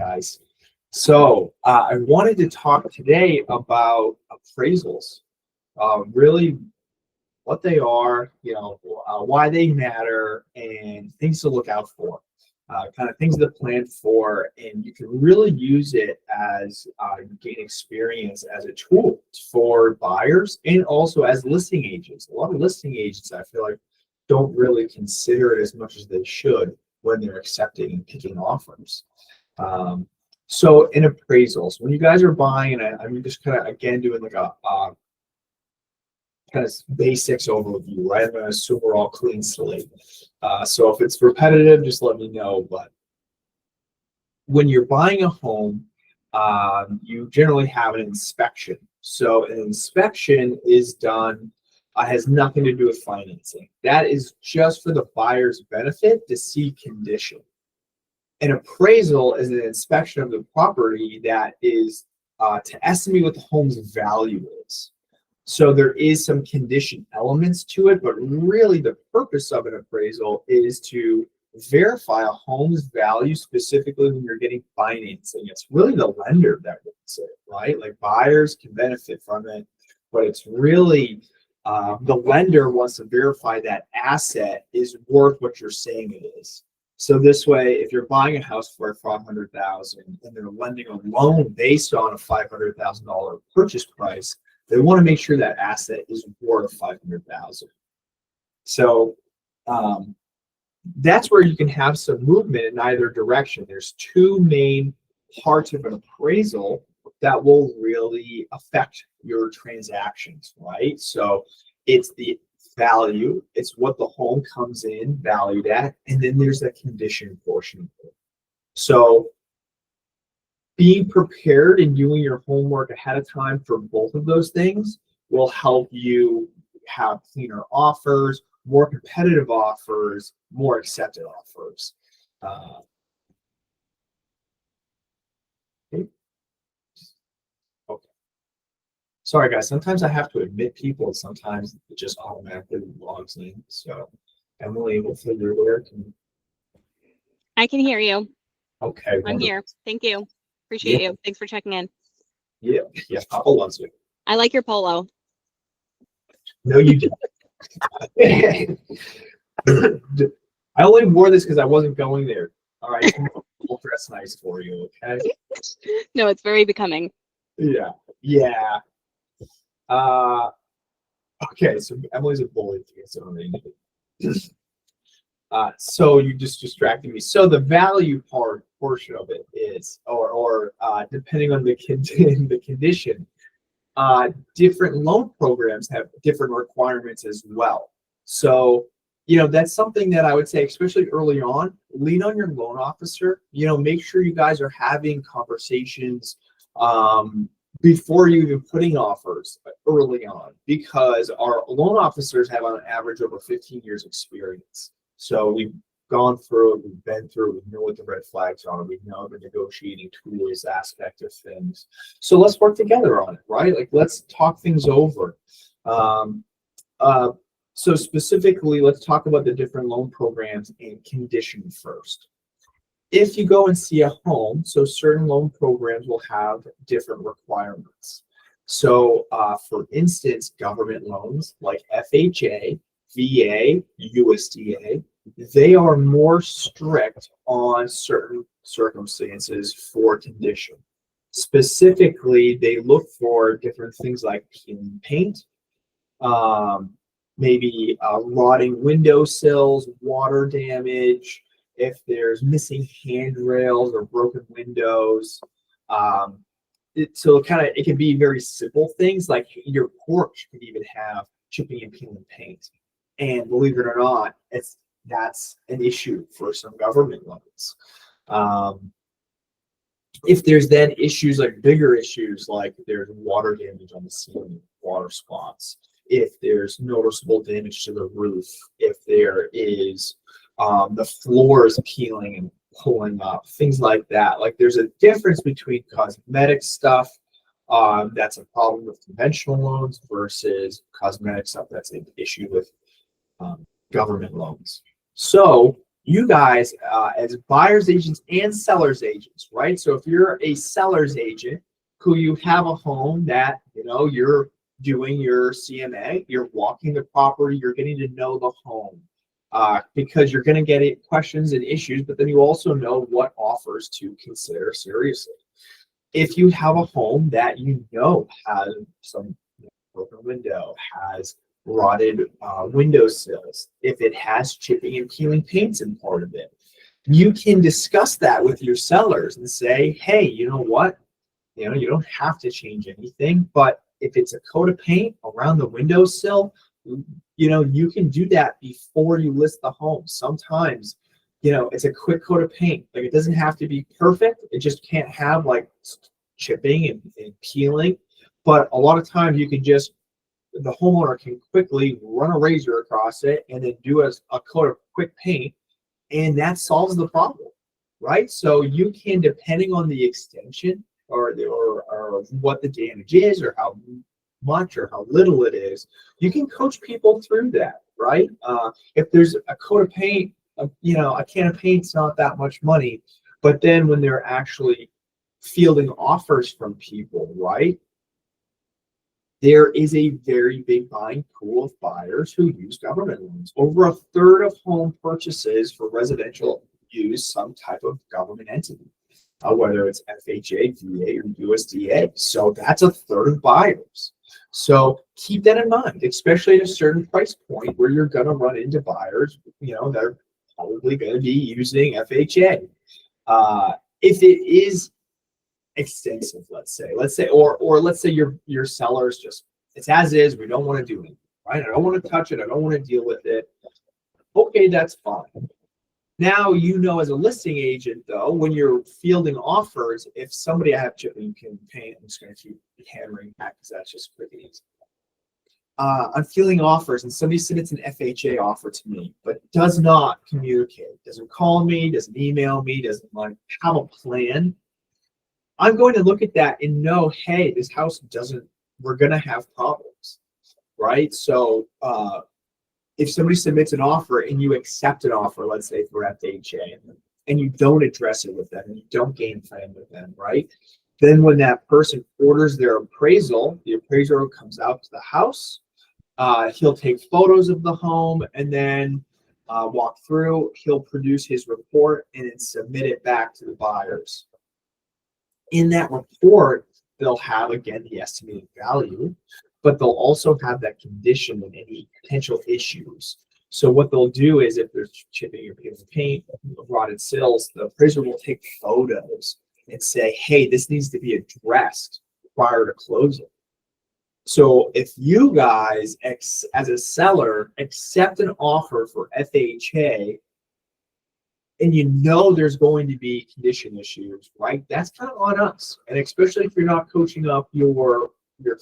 guys. So I wanted to talk today about appraisals, really what they are, why they matter, and things to look out for, kind of things to plan for, and you can really use it as you gain experience as a tool for buyers and also as listing agents. A lot of listing agents, I feel like, don't really consider it as much as they should when they're accepting and picking offers. So in appraisals, when you guys are buying, and I'm just kind of again doing like a kind of basics overview, right? I'm going to assume we're all clean slate. So if it's repetitive, just let me know. But when you're buying a home, you generally have an inspection. So an inspection is done, has nothing to do with financing. That is just for the buyer's benefit to see condition. An appraisal is an inspection of the property that is to estimate what the home's value is. So there is some condition elements to it, but really the purpose of an appraisal is to verify a home's value, specifically when you're getting financing. It's really the lender that wants it, right? Like buyers can benefit from it, but it's really the lender wants to verify that asset is worth what you're saying it is. So this way, if you're buying a house for $500,000 and they're lending a loan based on a $500,000 purchase price, they want to make sure that asset is worth $500,000. So that's where you can have some movement in either direction. There's two main parts of an appraisal that will really affect your transactions, right? So it's the value, it's what the home comes in valued at, and then there's the condition portion of it. So being prepared and doing your homework ahead of time for both of those things will help you have cleaner offers, more competitive offers, more accepted offers. Okay. Sorry, guys. Sometimes I have to admit people. Sometimes it just automatically logs in. So, Emily, hopefully you're there. I can hear you. Okay. I'm wonderful. here. Thank you. Appreciate you. Thanks for checking in. Yeah. Papa loves you. I like your polo. No, you didn't. I only wore this because I wasn't going there. All right. We'll dress nice for you. Okay. No, it's very becoming. Yeah. Okay, so Emily's a bully. So you just distracted me. So the value portion of it is, or depending on the condition, different loan programs have different requirements as well. So that's something that I would say, especially early on, lean on your loan officer. Make sure you guys are having conversations before you even putting offers early on, because our loan officers have on average over 15 years experience. So we've gone through it, we've been through it, we know what the red flags are, we know the negotiating tools aspect of things. So let's work together on it, right? Like, let's talk things over. So specifically, let's talk about the different loan programs and condition first. If you go and see a home, so certain loan programs will have different requirements. So for instance, government loans like FHA, VA, USDA, they are more strict on certain circumstances for condition. Specifically, they look for different things like peeling paint, maybe rotting windowsills, water damage, if there's missing handrails or broken windows. It can be very simple things, like your porch could even have chipping and peeling paint. And believe it or not, that's an issue for some government loans. If there's then issues, like bigger issues, like there's water damage on the ceiling, water spots, if there's noticeable damage to the roof, if there is the floor is peeling and pulling up, things like that. Like, there's a difference between cosmetic stuff that's a problem with conventional loans versus cosmetic stuff that's an issue with government loans. So you guys, as buyer's agents and seller's agents, right? So if you're a seller's agent who you have a home that, you're doing your CMA, you're walking the property, you're getting to know the home, because you're going to get questions and issues, but then you also know what offers to consider seriously. If you have a home that has some broken window, has rotted windowsills, if it has chipping and peeling paints in part of it, you can discuss that with your sellers and say, hey, you know what? You don't have to change anything, but if it's a coat of paint around the windowsill, you can do that before you list the home. Sometimes, it's a quick coat of paint. Like, it doesn't have to be perfect. It just can't have like chipping and peeling. But a lot of times the homeowner can quickly run a razor across it and then do a coat of quick paint, and that solves the problem, right? So you can, depending on the extension or what the damage is or how much or how little it is, you can coach people through that, right? If there's a coat of paint, a can of paint's not that much money, but then when they're actually fielding offers from people, right? There is a very big buying pool of buyers who use government loans. Over a third of home purchases for residential use some type of government entity, whether it's FHA, VA, or USDA. So that's a third of buyers. So keep that in mind, especially at a certain price point where you're going to run into buyers, they're probably going to be using FHA. If it is extensive, let's say, or let's say your seller's just, it's as is, we don't want to do anything, right? I don't want to touch it, I don't want to deal with it. Okay, that's fine. Now, as a listing agent, though, when you're fielding offers, if somebody, I have chipping can paint, I'm just going to keep hammering back because that's just quick and easy. I'm fielding offers and somebody submits an FHA offer to me, but does not communicate, doesn't call me, doesn't email me, doesn't have a plan. I'm going to look at that and know, hey, this house we're going to have problems, right? So if somebody submits an offer and you accept an offer, let's say for FHA, and you don't address it with them and you don't game plan with them, right? Then when that person orders their appraisal, the appraiser comes out to the house. He'll take photos of the home and then walk through. He'll produce his report and then submit it back to the buyers. In that report, they'll have, again, the estimated value, but they'll also have that condition and any potential issues. So what they'll do is, if there's chipping or peeling paint, rotted sills, the appraiser will take photos and say, hey, this needs to be addressed prior to closing. So if you guys, as a seller, accept an offer for FHA, and there's going to be condition issues, right? That's kind of on us. And especially if you're not coaching up your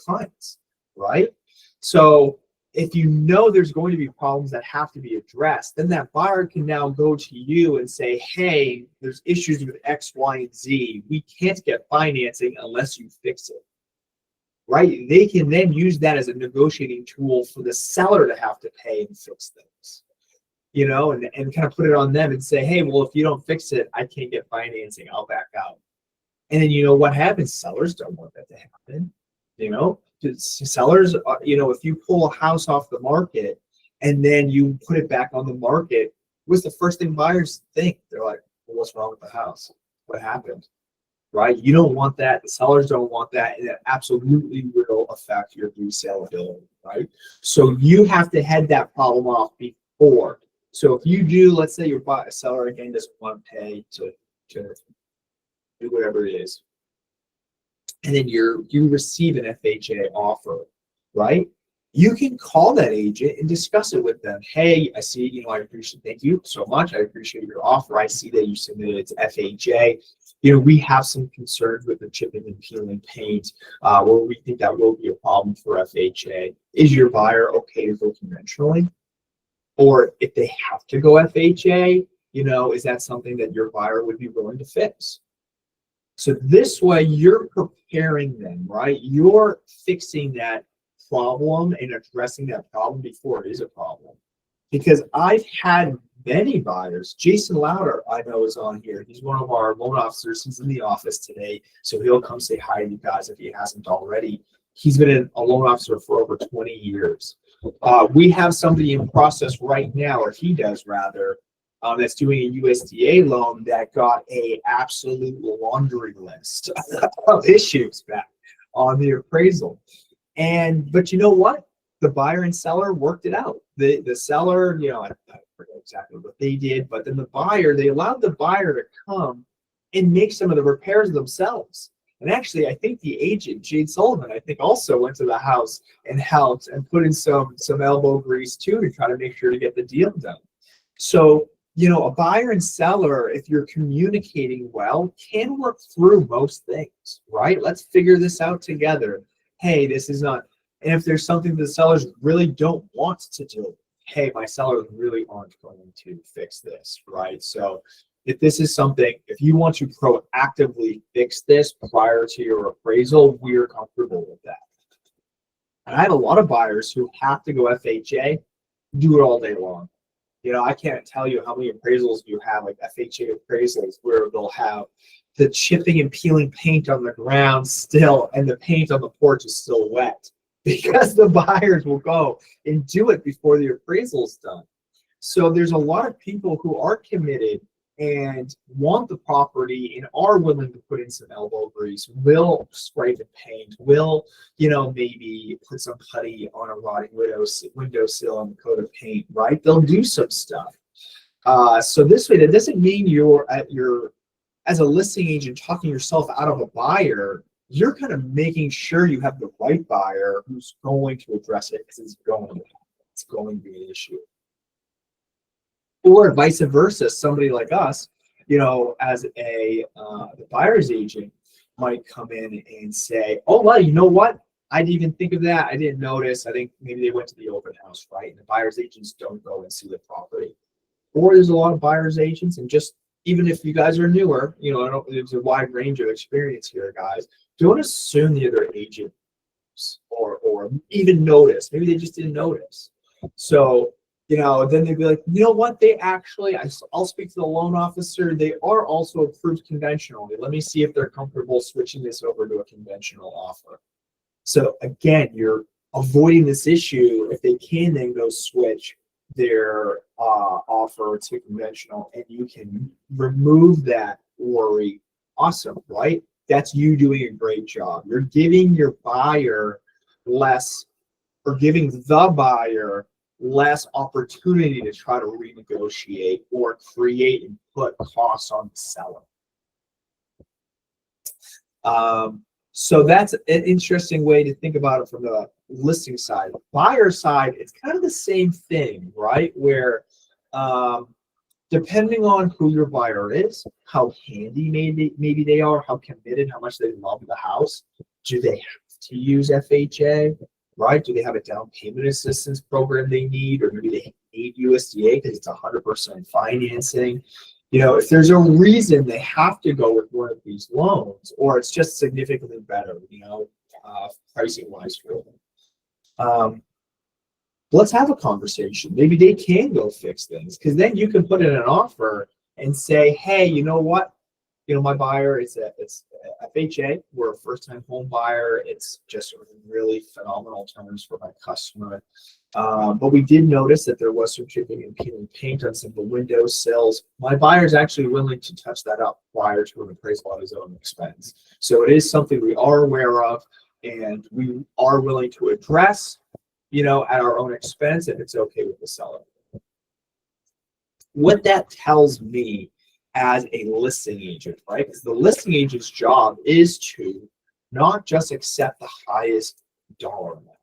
clients, right? So if there's going to be problems that have to be addressed, then that buyer can now go to you and say, hey, there's issues with X, Y, and Z. We can't get financing unless you fix it, right? They can then use that as a negotiating tool for the seller to have to pay and fix things. And kind of put it on them and say, hey, well, if you don't fix it, I can't get financing. I'll back out. And then what happens? Sellers don't want that to happen. Sellers, if you pull a house off the market and then you put it back on the market, what's the first thing buyers think? They're like, well, what's wrong with the house? What happened? Right? You don't want that. The sellers don't want that. And it absolutely will affect your resale ability, right? So you have to head that problem off before. So if you do, let's say your seller, again, doesn't want to pay to do whatever it is, and then you receive an FHA offer, right? You can call that agent and discuss it with them. Hey, I see, thank you so much. I appreciate your offer. I see that you submitted it to FHA. We have some concerns with the chipping and peeling paint, where we think that will be a problem for FHA. Is your buyer okay to go conventionally? Or if they have to go FHA, is that something that your buyer would be willing to fix? So this way you're preparing them, right? You're fixing that problem and addressing that problem before it is a problem. Because I've had many buyers. Jason Louder, I know, is on here. He's one of our loan officers. He's in the office today, so he'll come say hi to you guys if he hasn't already. He's been a loan officer for over 20 years. We have somebody in process right now, or he does rather, that's doing a USDA loan that got a absolute laundry list of issues back on the appraisal. But you know what? The buyer and seller worked it out. The seller, I forget exactly what they did, but then the buyer, they allowed the buyer to come and make some of the repairs themselves. And actually, I think the agent, Jade Sullivan, I think also went to the house and helped and put in some elbow grease too to try to make sure to get the deal done. So, a buyer and seller, if you're communicating well, can work through most things, right? Let's figure this out together. Hey, this is not, and if there's something the sellers really don't want to do, hey, my sellers really aren't going to fix this, right? So if this is something, if you want to proactively fix this prior to your appraisal, we're comfortable with that. And I have a lot of buyers who have to go FHA, do it all day long. I can't tell you how many appraisals you have, like FHA appraisals, where they'll have the chipping and peeling paint on the ground still, and the paint on the porch is still wet because the buyers will go and do it before the appraisal is done. So there's a lot of people who are committed and want the property and are willing to put in some elbow grease, will spray the paint, will, maybe put some putty on a rotting windowsill and coat of paint, right? They'll do some stuff. So this way, that doesn't mean you're as a listing agent talking yourself out of a buyer. You're kind of making sure you have the right buyer who's going to address it because it's going to be an issue. Or vice versa, somebody like us, as the buyer's agent might come in and say, oh, well, you know what? I didn't even think of that. I didn't notice. I think maybe they went to the open house, right? And the buyer's agents don't go and see the property. Or there's a lot of buyer's agents, and just even if you guys are newer, there's a wide range of experience here, guys. Don't assume the other agent or even notice. Maybe they just didn't notice. So, then they'd be like, you know what? They actually, I'll speak to the loan officer. They are also approved conventionally. Let me see if they're comfortable switching this over to a conventional offer. So again, you're avoiding this issue. If they can then go switch their offer to conventional, and you can remove that worry. Awesome, right? That's you doing a great job. You're giving your buyer less, or giving the buyer less opportunity to try to renegotiate or create and put costs on the seller. So that's an interesting way to think about it from the listing side. Buyer side, it's kind of the same thing, right? Where depending on who your buyer is, how handy maybe they are, how committed, how much they love the house, do they have to use FHA? Right? Do they have a down payment assistance program they need, or maybe they need USDA because it's 100% financing? If there's a reason they have to go with one of these loans, or it's just significantly better, pricing wise for them. Let's have a conversation. Maybe they can go fix things, because then you can put in an offer and say, hey, you know what? My buyer, it's FHA. We're a first-time home buyer. It's just really phenomenal terms for my customer. But we did notice that there was some chipping and peeling paint on some of the window sills. My buyer is actually willing to touch that up prior to an appraisal at his own expense. So it is something we are aware of, and we are willing to address, at our own expense if it's okay with the seller. What that tells me as a listing agent, right? Because the listing agent's job is to not just accept the highest dollar amount.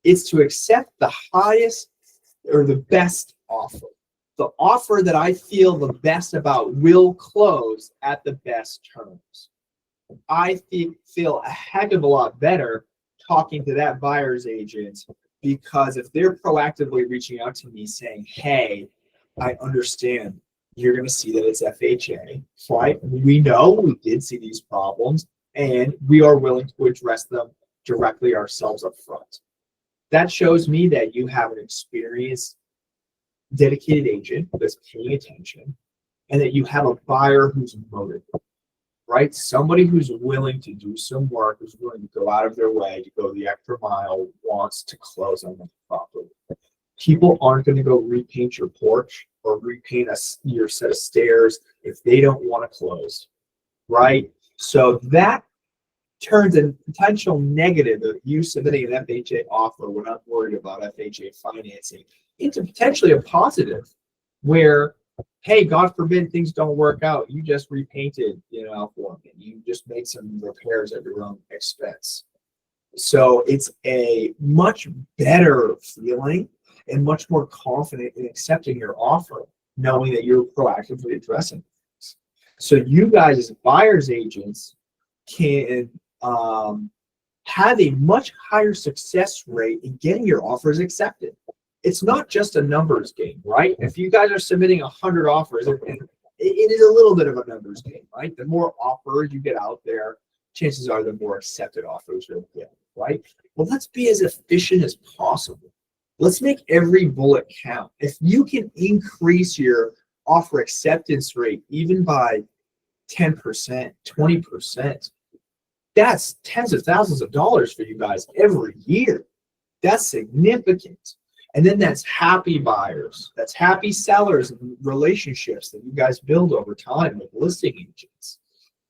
It's to accept the highest or the best offer. The offer that I feel the best about will close at the best terms. I feel a heck of a lot better talking to that buyer's agent, because if they're proactively reaching out to me saying, hey, I understand you're going to see that it's FHA, right? We know we did see these problems, and we are willing to address them directly ourselves up front. That shows me that you have an experienced dedicated agent that's paying attention, and that you have a buyer who's motivated, right? Somebody who's willing to do some work, who's willing to go out of their way to go the extra mile, wants to close on the property. People aren't going to go repaint your porch or repaint your set of stairs if they don't want to close, right? So that turns a potential negative of you submitting an FHA offer, we're not worried about FHA financing, into potentially a positive where, hey, God forbid things don't work out. You just repainted, for me. You just made some repairs at your own expense. So it's a much better feeling and much more confident in accepting your offer, knowing that you're proactively addressing things. So you guys as buyer's agents can have a much higher success rate in getting your offers accepted. It's not just a numbers game, right? If you guys are submitting 100 offers, it is a little bit of a numbers game, right? The more offers you get out there, chances are the more accepted offers you'll get, right? Well, let's be as efficient as possible. Let's make every bullet count. If you can increase your offer acceptance rate even by 10%, 20%, that's tens of thousands of dollars for you guys every year. That's significant. And then that's happy buyers, that's happy sellers and relationships that you guys build over time with listing agents,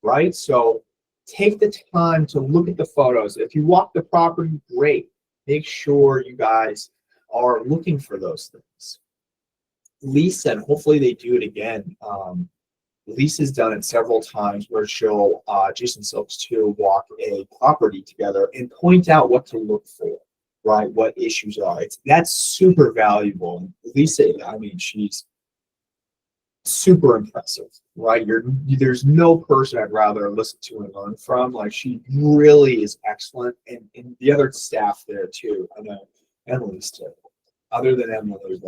right? So take the time to look at the photos. If you walk the property, great. Make sure you guys are looking for those things. Lisa, and hopefully they do it again. Lisa's done it several times where she'll, Jason Silks too, walk a property together and point out what to look for, right? What issues are. That's super valuable. Lisa, I mean, she's super impressive, right? There's no person I'd rather listen to and learn from. Like, she really is excellent. And the other staff there too. I know Emily's too. Other than Emily,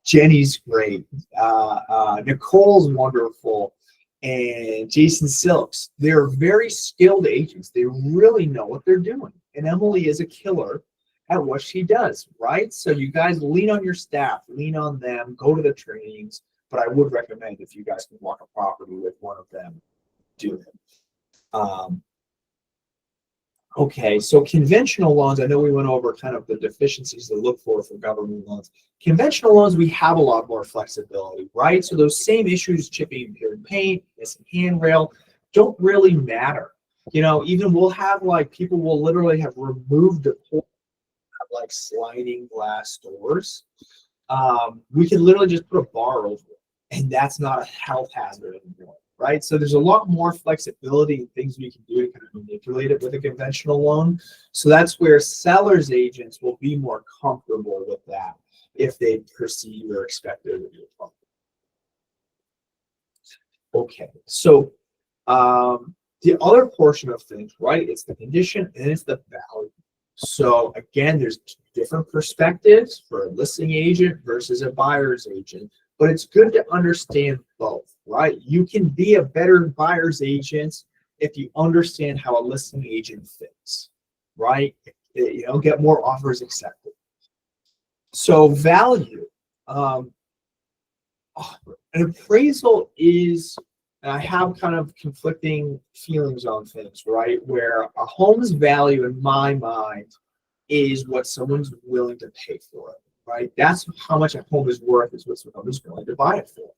Jenny's great. Nicole's wonderful. And Jason Silks. They're very skilled agents. They really know what they're doing. And Emily is a killer at what she does, right? So you guys lean on your staff, lean on them, go to the trainings. But I would recommend, if you guys can walk a property with one of them, do it. Okay, so conventional loans, I know we went over kind of the deficiencies to look for government loans. Conventional loans, we have a lot more flexibility, right? So those same issues, chipping and peeling paint, missing handrail, don't really matter. Even we'll have people will literally have removed the pool, like sliding glass doors. We can literally just put a bar over it, and that's not a health hazard anymore. Right? So there's a lot more flexibility and things we can do to kind of manipulate it with a conventional loan. So that's where sellers agents will be more comfortable with that if they perceive or expect there to be a problem. Okay, so the other portion of things, right? It's the condition and it's the value. So again, there's different perspectives for a listing agent versus a buyer's agent. But it's good to understand both, right? You can be a better buyer's agent if you understand how a listing agent fits, right? Get more offers accepted. So value. An appraisal is, and I have kind of conflicting feelings on things, right? Where a home's value in my mind is what someone's willing to pay for it. Right? That's how much a home is worth, is what someone is willing to buy it for.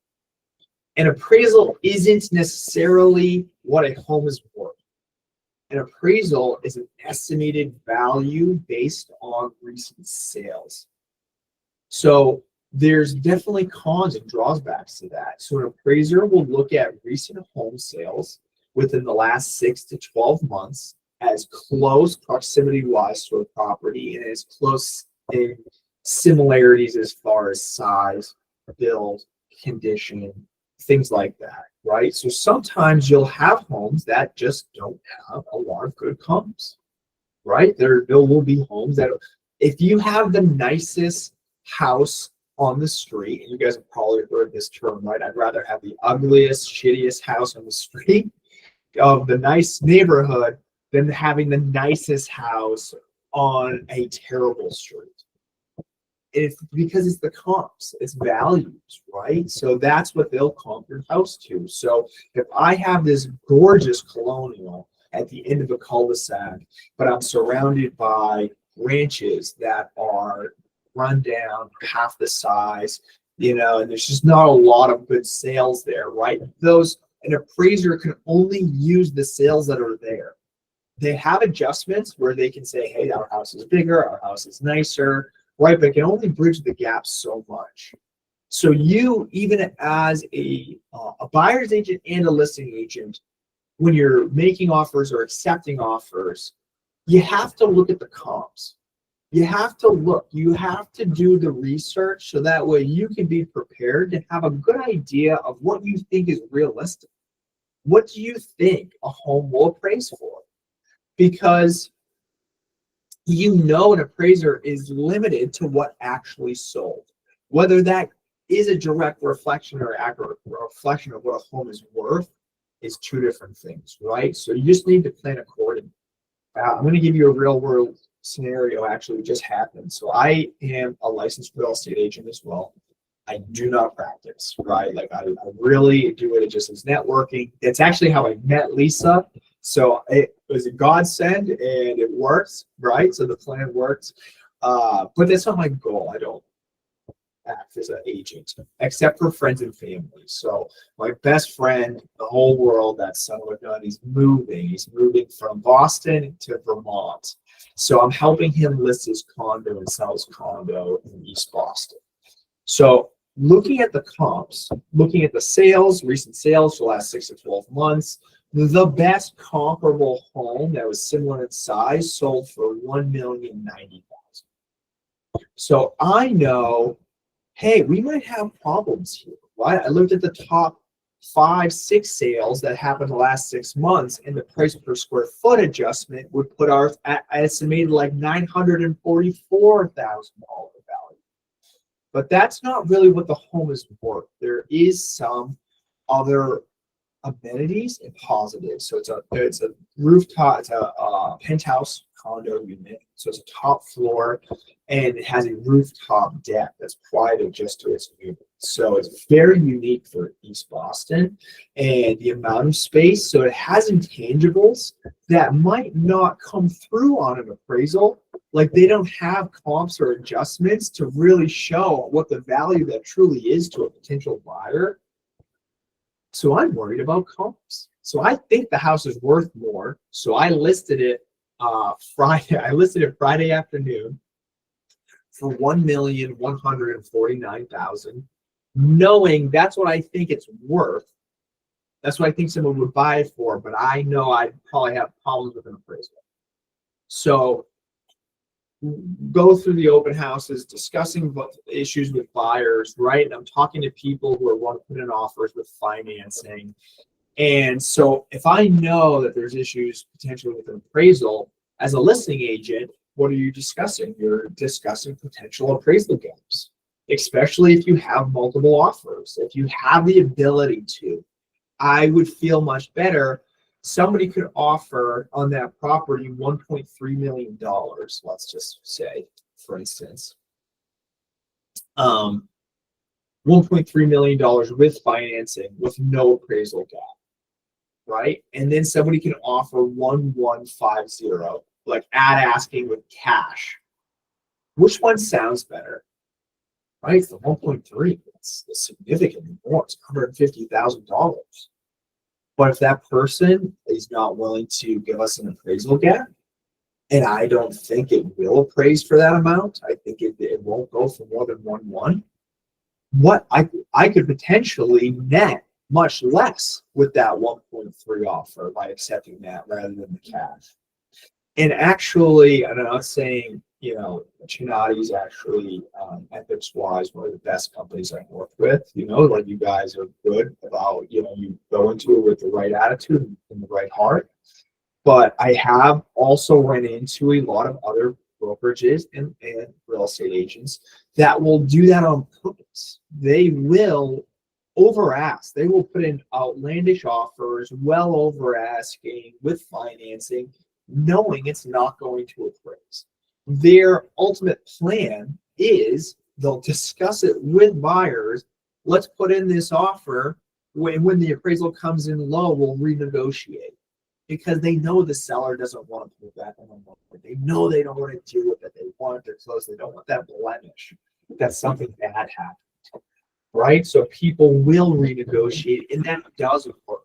An appraisal isn't necessarily what a home is worth. An appraisal is an estimated value based on recent sales. So there's definitely cons and drawbacks to that. So an appraiser will look at recent home sales within the last 6 to 12 months as close proximity-wise to a property and as close in similarities as far as size, build, condition, things like that, right? So sometimes you'll have homes that just don't have a lot of good comps, right? There will be homes that, if you have the nicest house on the street, and you guys have probably heard this term, right? I'd rather have the ugliest, shittiest house on the street of the nice neighborhood than having the nicest house on a terrible street. It's because it's the comps, it's values, right? So that's what they'll comp your house to. So if I have this gorgeous colonial at the end of a cul-de-sac, but I'm surrounded by ranches that are run down, half the size, and there's just not a lot of good sales there, right? An appraiser can only use the sales that are there. They have adjustments where they can say, hey, our house is bigger, our house is nicer, right? But it can only bridge the gap so much. So you, even as a buyer's agent and a listing agent, when you're making offers or accepting offers, you have to look at the comps. You have to do the research so that way you can be prepared to have a good idea of what you think is realistic. What do you think a home will appraise for? Because an appraiser is limited to what actually sold. Whether that is a direct reflection or accurate reflection of what a home is worth is two different things, right? So you just need to plan accordingly. I'm going to give you a real world scenario actually just happened. So I am a licensed real estate agent as well. I do not practice, right? Like I really do it just as networking. It's actually how I met Lisa. So it was a godsend and it works, right? So the plan works. But that's not my goal. I don't act as an agent, except for friends and family. So my best friend, the whole world, that son of a gun, he's moving. He's moving from Boston to Vermont. So I'm helping him list his condo and sell his condo in East Boston. So looking at the comps, looking at the sales, recent sales for the last 6 to 12 months, the best comparable home that was similar in size sold for $1,090,000. So I know, hey, we might have problems here. Right? I looked at the top 5-6 sales that happened the last 6 months, and the price per square foot adjustment would put ours at estimated like $944,000 value. But that's not really what the home is worth. There is some other amenities and positives. So it's a rooftop, it's a penthouse condo unit. So it's a top floor, and it has a rooftop deck that's private just to its unit. So it's very unique for East Boston and the amount of space. So it has intangibles that might not come through on an appraisal. Like they don't have comps or adjustments to really show what the value that truly is to a potential buyer. So I'm worried about comps. So I think the house is worth more. So I listed it Friday. I listed it Friday afternoon for $1,149,000, knowing that's what I think it's worth. That's what I think someone would buy it for. But I know I'd probably have problems with an appraisal. So go through the open houses, discussing issues with buyers, right? And I'm talking to people who are want to put in offers with financing. And so if I know that there's issues potentially with an appraisal, as a listing agent, what are you discussing? You're discussing potential appraisal gaps, especially if you have multiple offers. If you have the ability to, I would feel much better. Somebody could offer on that property $1.3 million, let's just say, for instance. $1.3 million with financing with no appraisal gap, right? And then somebody can offer 1,150, like at asking with cash. Which one sounds better? Right? It's the 1.3. It's significantly more. It's $150,000. But if that person is not willing to give us an appraisal gap, and I don't think it will appraise for that amount, I think it won't go for more than 1.1. What I could potentially net much less with that 1.3 offer by accepting that rather than the cash. And actually, and I'm not saying, Chinati is actually ethics-wise one of the best companies I work with. Like you guys are good about, you go into it with the right attitude and the right heart. But I have also run into a lot of other brokerages and real estate agents that will do that on purpose. They will over-ask. They will put in outlandish offers, well over asking with financing, knowing it's not going to appraise. Their ultimate plan is they'll discuss it with buyers. Let's put in this offer. When the appraisal comes in low, we'll renegotiate, because they know the seller doesn't want to pull back on the market. They know they don't want to deal with it. They want it to close. They don't want that blemish that something bad happened, right? So people will renegotiate, and that does work.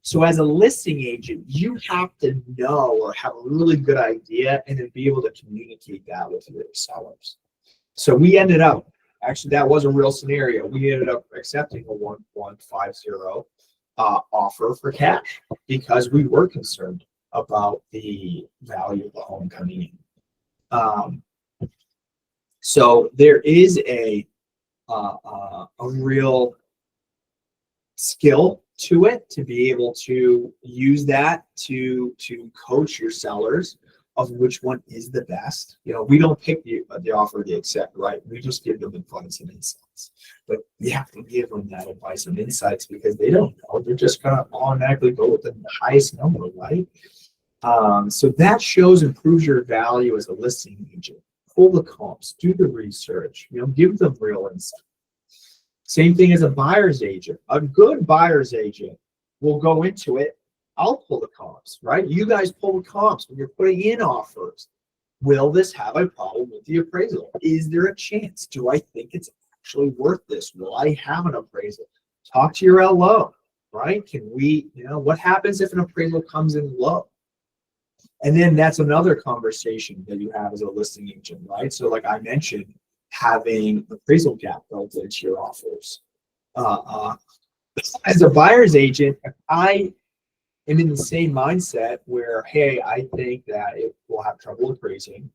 So as a listing agent, you have to know or have a really good idea and then be able to communicate that with your sellers. So we ended up, actually, that was a real scenario. We ended up accepting a 1150 offer for cash because we were concerned about the value of the home coming in. So there is a real skill to it to be able to use that to coach your sellers of which one is the best. You know, we don't pick the offer they accept, right? We just give them advice and insights. But you have to give them that advice and insights because they don't know. They're just gonna automatically go with the highest number, right? So that shows and proves your value as a listing agent. Pull the comps, do the research, you know, give them real insight. Same thing as a buyer's agent. A good buyer's agent will go into it. I'll pull the comps, right? You guys pull the comps when you're putting in offers. Will this have a problem with the appraisal? Is there a chance? Do I think it's actually worth this? Will I have an appraisal? Talk to your LO, right? Can we, you know, what happens if an appraisal comes in low? And then that's another conversation that you have as a listing agent, right? So like I mentioned, having appraisal gap built into your offers. As a buyer's agent, I am in the same mindset where, hey, I think that it will have trouble appraising.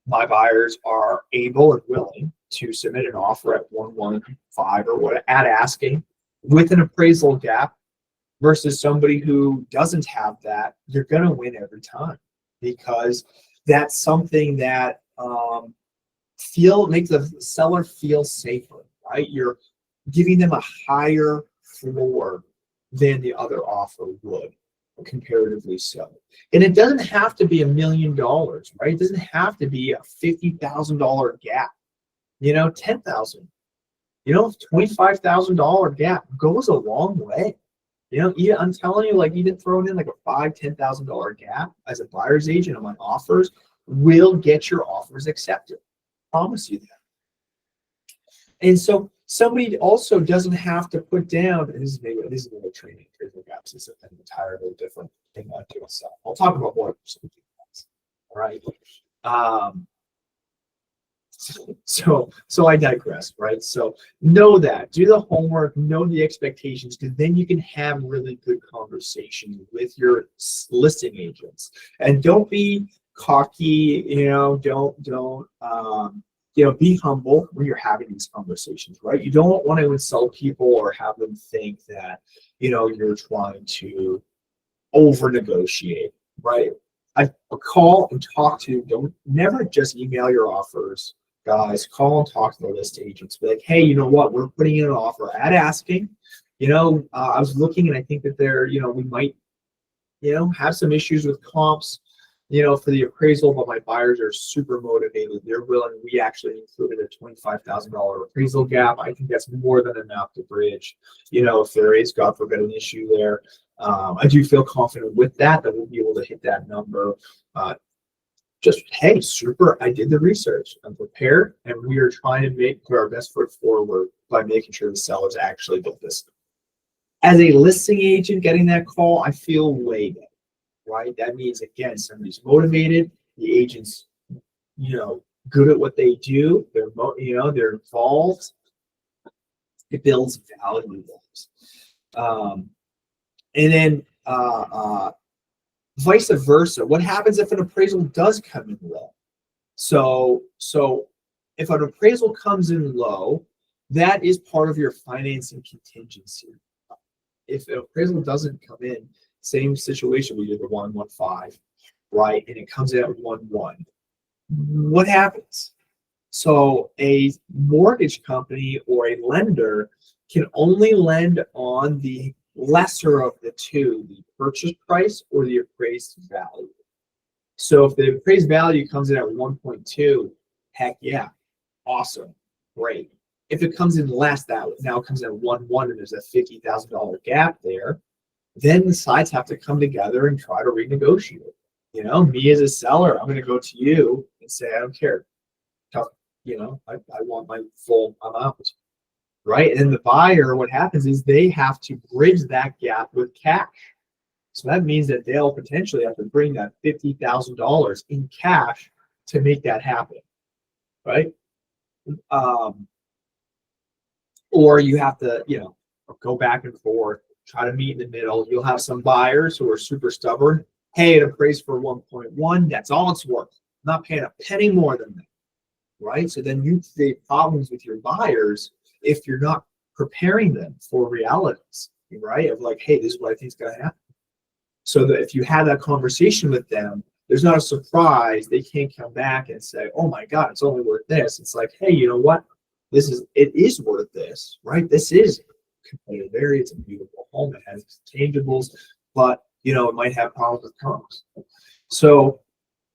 My buyers are able and willing to submit an offer at 115 or what at asking with an appraisal gap versus somebody who doesn't have that. You're going to win every time because that's something that makes the seller feel safer, right? You're giving them a higher floor than the other offer would, comparatively so. And it doesn't have to be $1 million, right? It doesn't have to be a $50,000 gap. You know, $10,000, you know, $25,000 gap goes a long way. You know, I'm telling you, like even throwing in like a $5,000, $10,000 gap as a buyer's agent on my offers will get your offers accepted. Promise you that. And so somebody also doesn't have to put down, and this is a training appraisal gaps is an entirely different thing unto itself. I'll talk about more something else. All right. So I digress, right? So know that, do the homework, know the expectations, because then you can have really good conversations with your listing agents. And don't be cocky, you know, don't you know, be humble when you're having these conversations, right? You don't want to insult people or have them think that, you know, you're trying to over negotiate, right? I call and talk to, never just email your offers, guys. Call and talk to the list agents. Be like, hey, you know what? We're putting in an offer at asking. You know, I was looking and I think that we might, you know, have some issues with comps, you know, for the appraisal, but my buyers are super motivated. They're willing. We actually included a $25,000 appraisal gap. I think that's more than enough to bridge, you know, if there is, God forbid, an issue there. I do feel confident with that we'll be able to hit that number. Just, hey, super, I did the research. I'm prepared, and we are trying to put our best foot forward by making sure the sellers actually built this. As a listing agent getting that call, I feel way better. Right? That means, again, somebody's motivated, the agent's, you know, good at what they do, they're involved. It builds value. And then vice versa. What happens if an appraisal does come in low? So if an appraisal comes in low, that is part of your financing contingency. If an appraisal doesn't come in, same situation, we did the 115, right? And it comes in at 11. What happens? So a mortgage company or a lender can only lend on the lesser of the two, the purchase price or the appraised value. So if the appraised value comes in at 1.2, heck yeah, awesome, great. If it comes in less, that now comes in 1-1 and there's a $50,000 gap there, then the sides have to come together and try to renegotiate. You know, me as a seller, I'm going to go to you and say, I don't care. You know, I want my full amount, right? And the buyer, what happens is they have to bridge that gap with cash. So that means that they'll potentially have to bring that $50,000 in cash to make that happen, right? Or you have to, you know, go back and forth, try to meet in the middle. You'll have some buyers who are super stubborn. Hey, it appraised for 1.1. That's all it's worth. I'm not paying a penny more than that, right? So then you create problems with your buyers if you're not preparing them for realities, right? Of like, hey, this is what I think is going to happen. So that if you have that conversation with them, there's not a surprise. They can't come back and say, oh my God, it's only worth this. It's like, hey, you know what? It is worth this, right? This is a competitive area. It's a beautiful home. It has tangibles, but you know, it might have problems with comps. So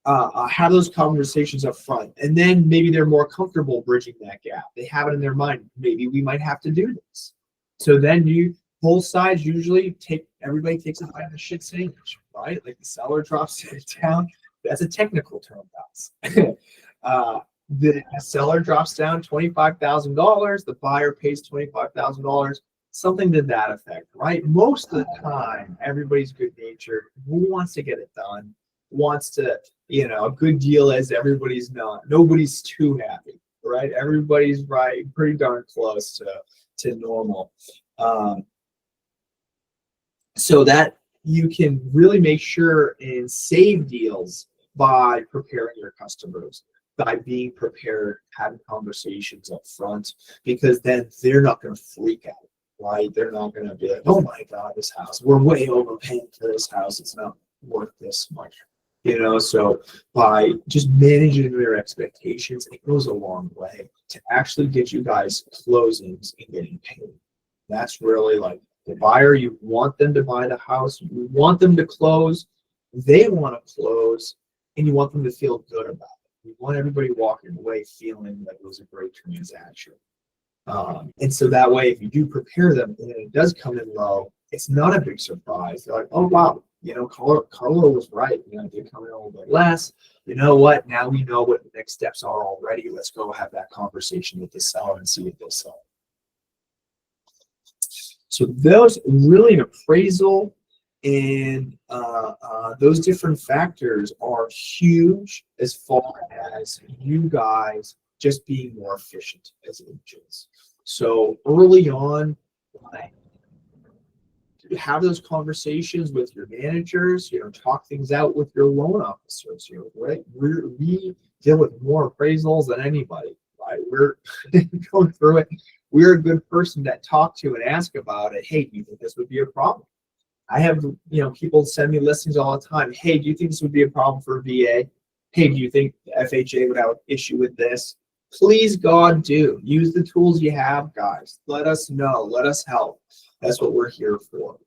have those conversations up front, and then maybe they're more comfortable bridging that gap. They have it in their mind. Maybe we might have to do this. So then both sides usually everybody takes a bite of the shit sandwich, right? Like the seller drops it down. That's a technical term, guys. The seller drops down $25,000. The buyer pays $25,000. Something to that effect, right? Most of the time, everybody's good natured. Who wants to get it done? Wants to, you know, a good deal is everybody's not. Nobody's too happy, right? Everybody's right, pretty darn close to normal. So that you can really make sure and save deals by preparing your customers, by being prepared, having conversations up front, because then they're not going to freak out, right? They're not going to be like, oh my God, this house, we're way overpaying for this house. It's not worth this much, you know? So by just managing their expectations, it goes a long way to actually get you guys closings and getting paid. That's really like the buyer, you want them to buy the house, you want them to close, they want to close, and you want them to feel good about it. You want everybody walking away feeling like it was a great transaction. And so that way, if you do prepare them and it does come in low, it's not a big surprise. They're like, oh, wow, you know, Carlo was right. You know, it did come in a little bit less. You know what? Now we know what the next steps are already. Let's go have that conversation with the seller and see what they sell. So those really an appraisal and those different factors are huge as far as you guys just being more efficient as agents. So early on, have those conversations with your managers, you know, talk things out with your loan officers, you know, right? We deal with more appraisals than anybody, right? We're going through it. We're a good person to talk to and ask about it. Hey, do you think this would be a problem? I have, you know, people send me listings all the time. Hey, do you think this would be a problem for a VA? Hey, do you think the FHA would have an issue with this? Please, God, do. Use the tools you have, guys. Let us know. Let us help. That's what we're here for.